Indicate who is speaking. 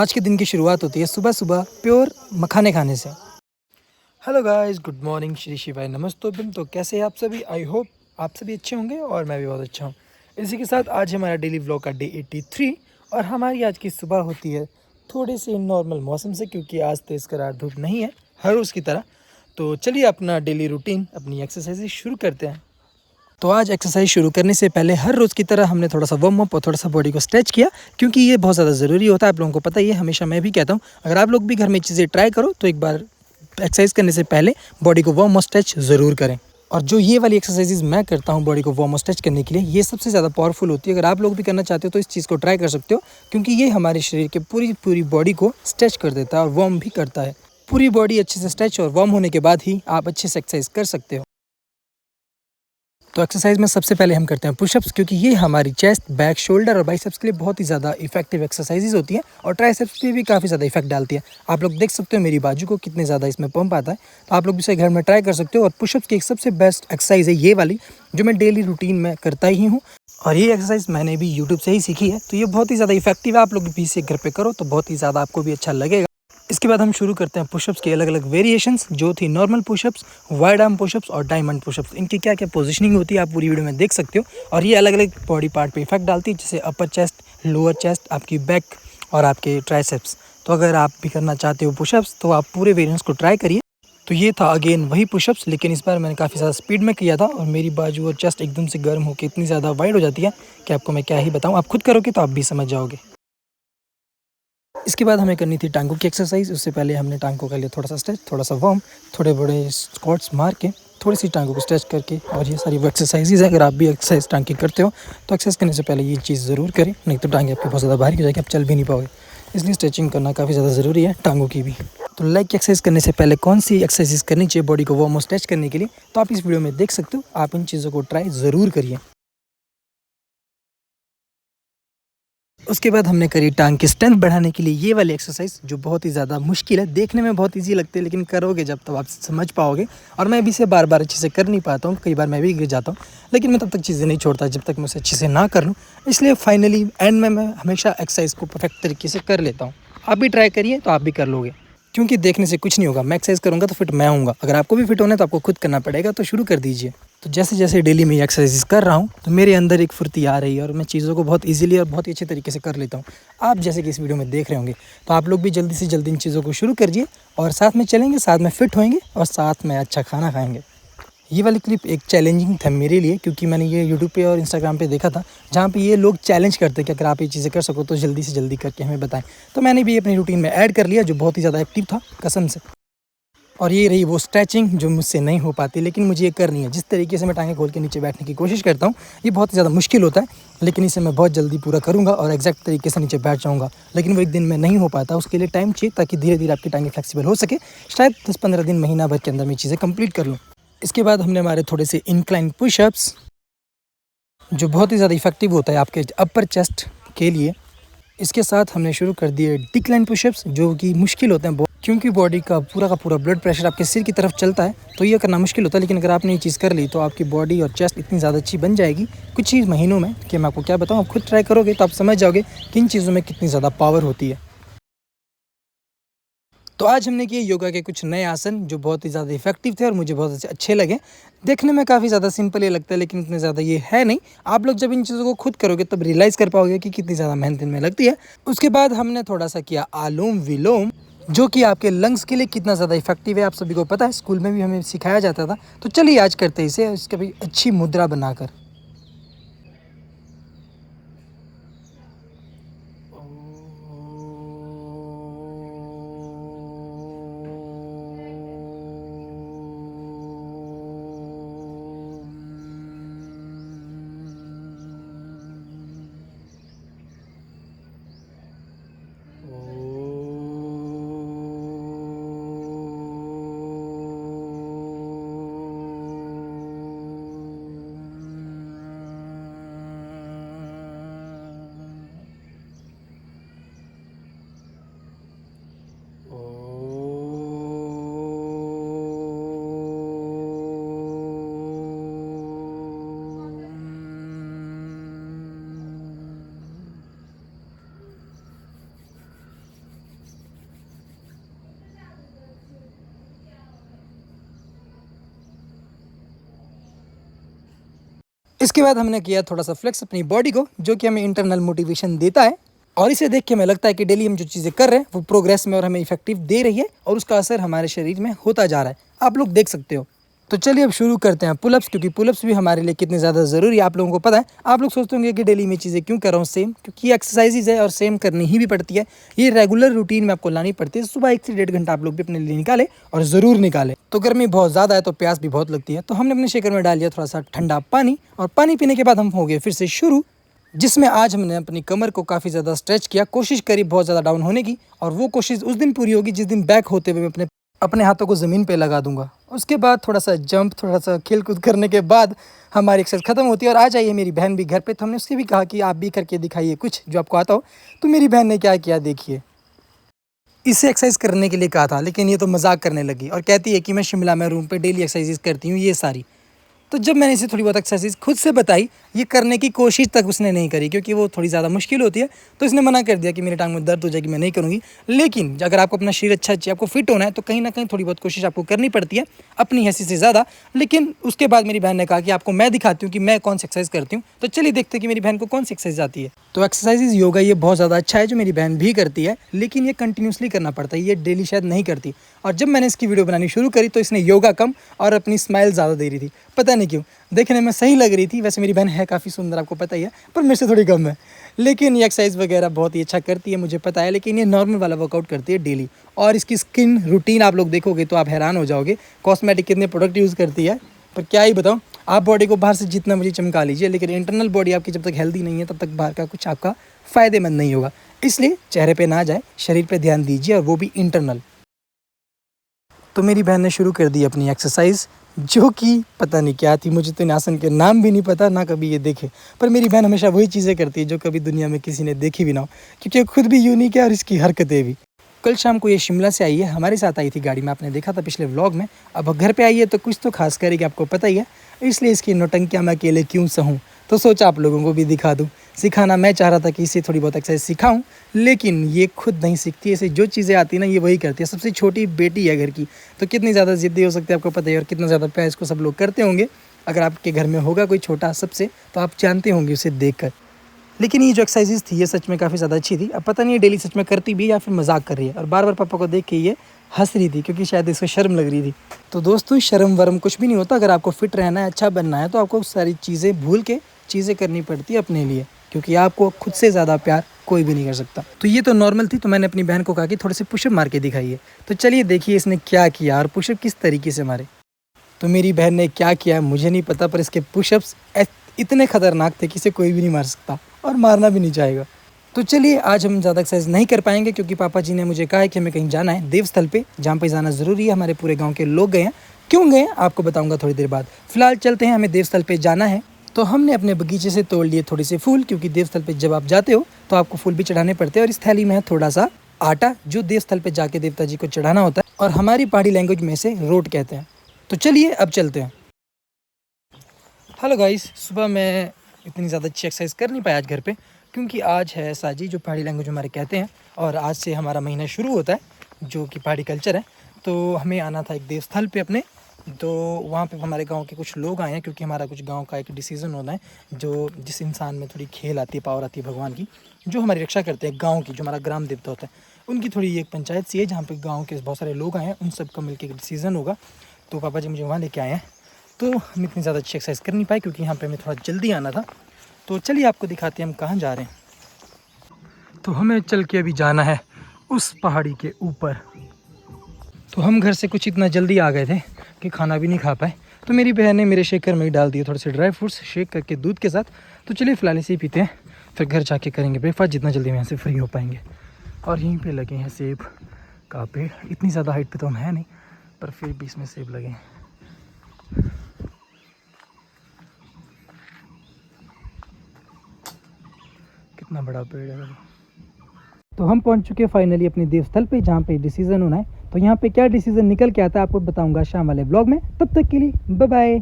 Speaker 1: आज के दिन की शुरुआत होती है सुबह सुबह प्योर मखाने खाने से। Hello guys, good morning, Shri शिवाय नमस्तोभ्यम। तो कैसे हैं आप सभी? आई होप आप सभी अच्छे होंगे और मैं भी बहुत अच्छा हूँ। इसी के साथ आज हमारा डेली व्लॉग का डे 83 और हमारी आज की सुबह होती है थोड़े से नॉर्मल मौसम से, क्योंकि आज तेज़ करार धूप नहीं है हर रोज़ की तरह। तो चलिए अपना डेली रूटीन, अपनी एक्सरसाइज शुरू करते हैं। तो आज एक्सरसाइज शुरू करने से पहले हर रोज़ की तरह हमने थोड़ा सा वार्म अप और थोड़ा सा बॉडी को स्ट्रेच किया, क्योंकि ये बहुत ज़्यादा ज़रूरी होता है। आप लोगों को पता ही है, हमेशा मैं भी कहता हूँ, अगर आप लोग भी घर में चीज़ें ट्राई करो तो एक बार एक्सरसाइज करने से पहले बॉडी को वार्म और स्ट्रेच ज़रूर करें। और जो ये वाली एक्सरसाइजेज मैं करता हूँ बॉडी को वार्म और स्ट्रेच करने के लिए, ये सबसे ज़्यादा पावरफुल होती है। अगर आप लोग भी करना चाहते हो तो इस चीज़ को ट्राई कर सकते हो, क्योंकि ये हमारे शरीर के पूरी बॉडी को स्ट्रेच कर देता है और वार्म भी करता है। पूरी बॉडी अच्छे से स्ट्रेच और वार्म होने के बाद ही आप अच्छे से एक्सरसाइज कर सकते हो। तो एक्सरसाइज में सबसे पहले हम करते हैं पुशअप्स, क्योंकि ये हमारी चेस्ट, बैक, शोल्डर और बाइसेप्स के लिए बहुत ही ज़्यादा इफेक्टिव एक्सरसाइजेज होती हैं और ट्राइसेप्स पे भी काफ़ी ज़्यादा इफेक्ट डालती है। आप लोग देख सकते हो मेरी बाजू को कितने ज़्यादा इसमें पंप आता है। तो आप लोग इसे घर में ट्राई कर सकते हो। और पुशअप्स की एक सबसे बेस्ट एक्सरसाइज है ये वाली, जो मैं डेली रूटीन में करता ही हूँ। और ये एक्सरसाइज मैंने भी यूट्यूब से ही सीखी है, तो ये बहुत ही ज़्यादा इफेक्टिव है। आप लोग भी इसे घर पे करो तो बहुत ही ज़्यादा आपको भी अच्छा लगेगा। इसके बाद हम शुरू करते हैं पुशअप्स के अलग अलग वेरिएशंस, जो थी normal pushups, wide arm pushups और डायमंड पुशअप्स। इनकी क्या क्या पोजीशनिंग होती है आप पूरी वीडियो में देख सकते हो। और ये अलग अलग बॉडी पार्ट पे इफेक्ट डालती है, जैसे अपर चेस्ट, लोअर चेस्ट, आपकी बैक और आपके ट्राइसेप्स। तो अगर आप भी करना चाहते हो पुशअप्स तो आप पूरे वेरिएंट्स को ट्राई करिए। तो ये था अगेन वही पुशअप्स, लेकिन इस बार मैंने काफ़ी ज़्यादा स्पीड में किया था और मेरी बाजू और चेस्ट एकदम से गर्म होकर इतनी ज़्यादा वाइड हो जाती है कि आपको मैं क्या ही बताऊँ। आप खुद करोगे तो आप भी समझ जाओगे। इसके बाद हमें करनी थी टांगों की एक्सरसाइज। उससे पहले हमने टांगों का लिया थोड़ा सा स्ट्रेच, थोड़ा सा वार्म, थोड़े बड़े स्क्वाट्स मार के थोड़ी सी टांगों को स्ट्रेच करके। और ये सारी वो एक्सरसाइजेज है। अगर आप भी एक्सरसाइज टांग की करते हो तो एक्सरसाइज करने से पहले ये चीज़ ज़रूर करें, नहीं तो टांगे आपकी बहुत ज़्यादा भारी हो जाएगी, आप चल भी नहीं पाओगे। इसलिए स्ट्रेचिंग करना काफ़ी ज़्यादा ज़रूरी है टांगों की भी। तो लेग की एक्सरसाइज करने से पहले कौन सी एक्सरसाइज करनी चाहिए बॉडी को वार्म और स्ट्रेच करने के लिए, तो आप इस वीडियो में देख सकते हो। आप इन चीज़ों को ट्राई ज़रूर करिए। उसके बाद हमने करी टांग की स्ट्रेंथ बढ़ाने के लिए ये वाली एक्सरसाइज, जो बहुत ही ज़्यादा मुश्किल है। देखने में बहुत इजी लगती है, लेकिन करोगे जब तब आप समझ पाओगे। और मैं भी इसे बार बार अच्छे से कर नहीं पाता हूँ, कई बार मैं भी गिर जाता हूँ, लेकिन मैं तब तक चीज़ें नहीं छोड़ता जब तक मैं उसे अच्छे से ना कर लूँ। इसलिए फाइनली एंड में मैं हमेशा एक्सरसाइज को परफेक्ट तरीके से कर लेता हूँ। आप भी ट्राई करिए तो आप भी कर लोगे, क्योंकि देखने से कुछ नहीं होगा। मैं एक्सरसाइज करूँगा तो फिट मैं होऊंगा। अगर आपको भी फिट होना है तो आपको खुद करना पड़ेगा, तो शुरू कर दीजिए। तो जैसे जैसे डेली में एक्सरसाइज कर रहा हूँ तो मेरे अंदर एक फुर्ती आ रही है और मैं चीज़ों को बहुत इजीली और बहुत ही अच्छे तरीके से कर लेता हूँ। आप जैसे कि इस वीडियो में देख रहे होंगे, तो आप लोग भी जल्दी से जल्दी इन चीज़ों को शुरू करिए और साथ में चलेंगे, साथ में फिट होएंगे और साथ में अच्छा खाना खाएंगे। ये वाली क्लिप एक चैलेंजिंग था मेरे लिए, क्योंकि मैंने ये यूट्यूब पे और इंस्टाग्राम पे देखा था, जहाँ पे ये लोग चैलेंज करते हैं कि अगर आप ये चीज़ें कर सको तो जल्दी से जल्दी करके हमें बताएं। तो मैंने भी अपनी रूटीन में ऐड कर लिया, जो बहुत ही ज़्यादा एक्टिव था कसम से। और ये रही वो स्ट्रेचिंग जो मुझसे नहीं हो पाती, लेकिन मुझे ये करनी है। जिस तरीके से मैं टांगे खोल के नीचे बैठने की कोशिश करता हूँ, ये बहुत ही ज़्यादा मुश्किल होता है, लेकिन इसे मैं बहुत जल्दी पूरा करूँगा और एग्जैक्ट तरीके से नीचे बैठ जाऊँगा। लेकिन वो एक दिन में नहीं हो पाता, उसके लिए टाइम चाहिए, ताकि धीरे धीरे आपकी टांगे फ्लेक्सिबल हो सके। शायद 10-15 दिन, महीना भर के अंदर मैं चीज़ें कंप्लीट कर लूँ। इसके बाद हमने हमारे थोड़े से इंक्लाइन पुशअप्स, जो बहुत ही ज़्यादा इफेक्टिव होता है आपके अपर चेस्ट के लिए। इसके साथ हमने शुरू कर दिए डिक्लाइन पुशअप्स, जो कि मुश्किल होते हैं बहुत, क्योंकि बॉडी का पूरा ब्लड प्रेशर आपके सिर की तरफ चलता है, तो ये करना मुश्किल होता है। लेकिन अगर आपने ये चीज़ कर ली तो आपकी बॉडी और चेस्ट इतनी ज़्यादा अच्छी बन जाएगी कुछ ही महीनों में, कि मैं आपको क्या बताऊँ। आप खुद ट्राई करोगे तो आप समझ जाओगे कि इन चीज़ों में कितनी ज़्यादा पावर होती है। तो आज हमने किए योगा के कुछ नए आसन, जो बहुत ही ज़्यादा इफेक्टिव थे और मुझे बहुत अच्छे लगे। देखने में काफ़ी ज़्यादा सिंपल ये लगता है, लेकिन इतने ज़्यादा ये है नहीं। आप लोग जब इन चीज़ों को खुद करोगे तब रियलाइज़ कर पाओगे कि कितनी ज़्यादा मेहनत इनमें लगती है। उसके बाद हमने थोड़ा सा किया आलोम विलोम, जो कि आपके लंग्स के लिए कितना ज़्यादा इफेक्टिव है आप सभी को पता है, स्कूल में भी हमें सिखाया जाता था। तो चलिए आज करते हैं इसे, इसके भी अच्छी मुद्रा बनाकर। इसके बाद हमने किया थोड़ा सा फ्लेक्स अपनी बॉडी को, जो कि हमें इंटरनल मोटिवेशन देता है और इसे देख के हमें लगता है कि डेली हम जो चीज़ें कर रहे हैं वो प्रोग्रेस में और हमें इफेक्टिव दे रही है और उसका असर हमारे शरीर में होता जा रहा है। आप लोग देख सकते हो। तो चलिए अब शुरू करते हैं पुलअप्स, क्योंकि पुलअप्स भी हमारे लिए कितने ज़्यादा ज़रूरी है आप लोगों को पता है। आप लोग सोचते होंगे कि डेली में चीज़ें क्यों कर रहा हूँ सेम, क्योंकि ये एक्सरसाइजेज है और सेम करनी ही भी पड़ती है। ये रेगुलर रूटीन में आपको लानी पड़ती है। सुबह 1 से 1.5 घंटा आप लोग भी अपने लिए निकालें और ज़रूर निकालें। तो गर्मी बहुत ज़्यादा है तो प्यास भी बहुत लगती है, तो हमने अपने शेकर में डाल दिया थोड़ा सा ठंडा पानी और पानी पीने के बाद हम हो गए फिर से शुरू, जिसमें आज हमने अपनी कमर को काफ़ी ज़्यादा स्ट्रेच किया, कोशिश करी बहुत ज़्यादा डाउन होने की। और वो कोशिश उस दिन पूरी होगी जिस दिन बैक होते हुए मैं अपने हाथों को ज़मीन पे लगा दूंगा। उसके बाद थोड़ा सा जंप, थोड़ा सा खेल कूद करने के बाद हमारी एक्सरसाइज खत्म होती है और आ जाइए मेरी बहन भी घर पे। तो हमने उससे भी कहा कि आप भी करके दिखाइए कुछ जो आपको आता हो। तो मेरी बहन ने क्या किया देखिए। इसे एक्सरसाइज करने के लिए कहा था, लेकिन ये तो मजाक करने लगी और कहती है कि मैं शिमला में रूम पे डेली एक्सरसाइज करती हूँ ये सारी। तो जब मैंने इसे थोड़ी बहुत एक्सरसाइज खुद से बताई, ये करने की कोशिश तक उसने नहीं करी, क्योंकि वो थोड़ी ज़्यादा मुश्किल होती है। तो इसने मना कर दिया कि मेरे टांग में दर्द हो जाएगी, मैं नहीं करूँगी। लेकिन अगर आपको अपना शरीर अच्छा चाहिए, आपको फिट होना है, तो कहीं ना कहीं थोड़ी बहुत कोशिश आपको करनी पड़ती है अपनी हैसियत से ज़्यादा। लेकिन उसके बाद मेरी बहन ने कहा कि आपको मैं दिखाती हूँ कि मैं कौन सी एक्सरसाइज करती हूँ। तो चलिए देखते हैं कि मेरी बहन को कौन सी एक्सरसाइज आती है। तो एक्सरसाइज योगा ये बहुत ज़्यादा अच्छा है जो मेरी बहन भी करती है, लेकिन ये कंटिन्यूसली करना पड़ता है, ये डेली शायद नहीं करती। और जब मैंने इसकी वीडियो बनानी शुरू करी तो इसने योगा कम और अपनी स्माइल ज़्यादा दे रही थी, पता नहीं क्यों। देखने में सही लग रही थी, वैसे मेरी बहन है काफ़ी सुंदर, आपको पता ही है, पर मेरे से थोड़ी कम है। लेकिन ये एक्सरसाइज वगैरह बहुत ही अच्छा करती है, मुझे पता है। लेकिन ये नॉर्मल वाला वर्कआउट करती है डेली। और इसकी स्किन रूटीन आप लोग देखोगे तो आप हैरान हो जाओगे, कॉस्मेटिक कितने प्रोडक्ट यूज़ करती है। पर क्या ही बताऊँ, आप बॉडी को बाहर से जितना मुझे चमका लीजिए, लेकिन इंटरनल बॉडी आपकी जब तक हेल्दी नहीं है तब तक बाहर का कुछ आपका फ़ायदेमंद नहीं होगा। इसलिए चेहरे पे ना जाए, शरीर पे ध्यान दीजिए, और वो भी इंटरनल। तो मेरी बहन ने शुरू कर दी अपनी एक्सरसाइज, जो कि पता नहीं क्या थी। मुझे तो इन आसन के नाम भी नहीं पता, ना कभी ये देखे। पर मेरी बहन हमेशा वही चीज़ें करती है जो कभी दुनिया में किसी ने देखी भी ना हो, क्योंकि खुद भी यूनिक है और इसकी हरकतें भी। कल शाम को ये शिमला से आई है, हमारे साथ आई थी गाड़ी में, आपने देखा था पिछले व्लॉग में। अब घर पे आई है तो कुछ तो खास करेगी, आपको पता ही है। इसलिए इसकी नौटंकियाँ मैं अकेले क्यों सहूँ, तो सोचा आप लोगों को भी दिखा दूँ। सिखाना मैं चाह रहा था कि इसे थोड़ी बहुत एक्सरसाइज सिखाऊं, लेकिन ये खुद नहीं सीखती। इसे जो चीज़ें आती ना ये वही करती है। सबसे छोटी बेटी है घर की, तो कितनी ज़्यादा ज़िद्दी हो सकती है आपको पता ही है, और कितना ज़्यादा प्यार इसको सब लोग करते होंगे। अगर आपके घर में होगा कोई छोटा सबसे, तो आप जानते होंगे उसे देखकर। लेकिन ये जो एक्सरसाइजेज थी ये सच में काफ़ी ज़्यादा अच्छी थी। अब पता नहीं ये डेली सच में करती भी या फिर मजाक कर रही है, और बार बार पापा को देख के ये हंस रही थी, क्योंकि शायद इसको शर्म लग रही थी। तो दोस्तों, शर्म वरम कुछ भी नहीं होता। अगर आपको फिट रहना है, अच्छा बनना है, तो आपको सारी चीज़ें भूल के चीज़ें करनी पड़ती है अपने लिए, क्योंकि आपको खुद से ज़्यादा प्यार कोई भी नहीं कर सकता। तो ये तो नॉर्मल थी, तो मैंने अपनी बहन को कहा कि थोड़े से पुशअप मार के दिखाइए। तो चलिए देखिए इसने क्या किया और पुशअप किस तरीके से मारे। तो मेरी बहन ने क्या किया मुझे नहीं पता, पर इसके पुशअप्स इतने खतरनाक थे कि इसे कोई भी नहीं मार सकता, और मारना भी नहीं चाहेगा। तो चलिए आज हम ज़्यादा एक्सरसाइज नहीं कर पाएंगे, क्योंकि पापा जी ने मुझे कहा है कि हमें कहीं जाना है देवस्थल पे, जहाँ पे जाना ज़रूरी है। हमारे पूरे गाँव के लोग गए हैं। क्यों गए आपको बताऊँगा थोड़ी देर बाद। फिलहाल चलते हैं, हमें देवस्थल पे जाना है। तो हमने अपने बगीचे से तोड़ लिए थोड़े से फूल, क्योंकि देवस्थल पे जब आप जाते हो तो आपको फूल भी चढ़ाने पड़ते हैं। और इस थैली में है थोड़ा सा आटा, जो देवस्थल पे जाके देवता जी को चढ़ाना होता है, और हमारी पहाड़ी लैंग्वेज में से रोट कहते हैं। तो चलिए अब चलते हैं। हेलो गाइस, सुबह मैं इतनी ज़्यादा अच्छी एक्सरसाइज कर नहीं पाया आज घर पे, क्योंकि आज है साजी, जो पहाड़ी लैंग्वेज हमारे कहते हैं, और आज से हमारा महीना शुरू होता है, जो कि पहाड़ी कल्चर है। तो हमें आना था एक देवस्थल पे अपने, तो वहाँ पे हमारे गांव के कुछ लोग आए हैं, क्योंकि हमारा कुछ गांव का एक डिसीज़न होना है, जो जिस इंसान में थोड़ी खेल आती है, पावर आती है भगवान की, जो हमारी रक्षा करते हैं गाँव की, जो हमारा ग्राम देवता होता है, उनकी थोड़ी एक पंचायत सी है, जहाँ पर गाँव के बहुत सारे लोग आए हैं, उन सब का मिलकर एक डिसीज़न होगा। तो पापा जी मुझे वहाँ लेके आए हैं। तो हम इतनी ज़्यादा अच्छी एक्सरसाइज कर नहीं पाए, क्योंकि यहाँ पे हमें थोड़ा जल्दी आना था। तो चलिए आपको दिखाते हैं हम कहाँ जा रहे हैं। तो हमें चल के अभी जाना है उस पहाड़ी के ऊपर। तो हम घर से कुछ इतना जल्दी आ गए थे कि खाना भी नहीं खा पाए। तो मेरी बहन ने मेरे शेकर में ही डाल दिए थोड़े से ड्राई फ्रूट्स शेक करके दूध के साथ। तो चलिए फिलहाल इसे ही पीते हैं, फिर घर जाके करेंगे ब्रेकफास्ट, जितना जल्दी हम यहाँ से फ्री हो पाएंगे। और यहीं पर लगे हैं सेब का पेड़। इतनी ज़्यादा हाइट पर तो हम है नहीं, पर फिर भी इसमें सेब लगे हैं। कितना बड़ा पेड़ है। तो हम पहुंच चुके हैं फाइनली अपने देवस्थल पे, जहाँ पे डिसीजन होना है। तो यहाँ पे क्या डिसीजन निकल के आता है आपको बताऊंगा शाम वाले ब्लॉग में। तब तक के लिए बाय बाय।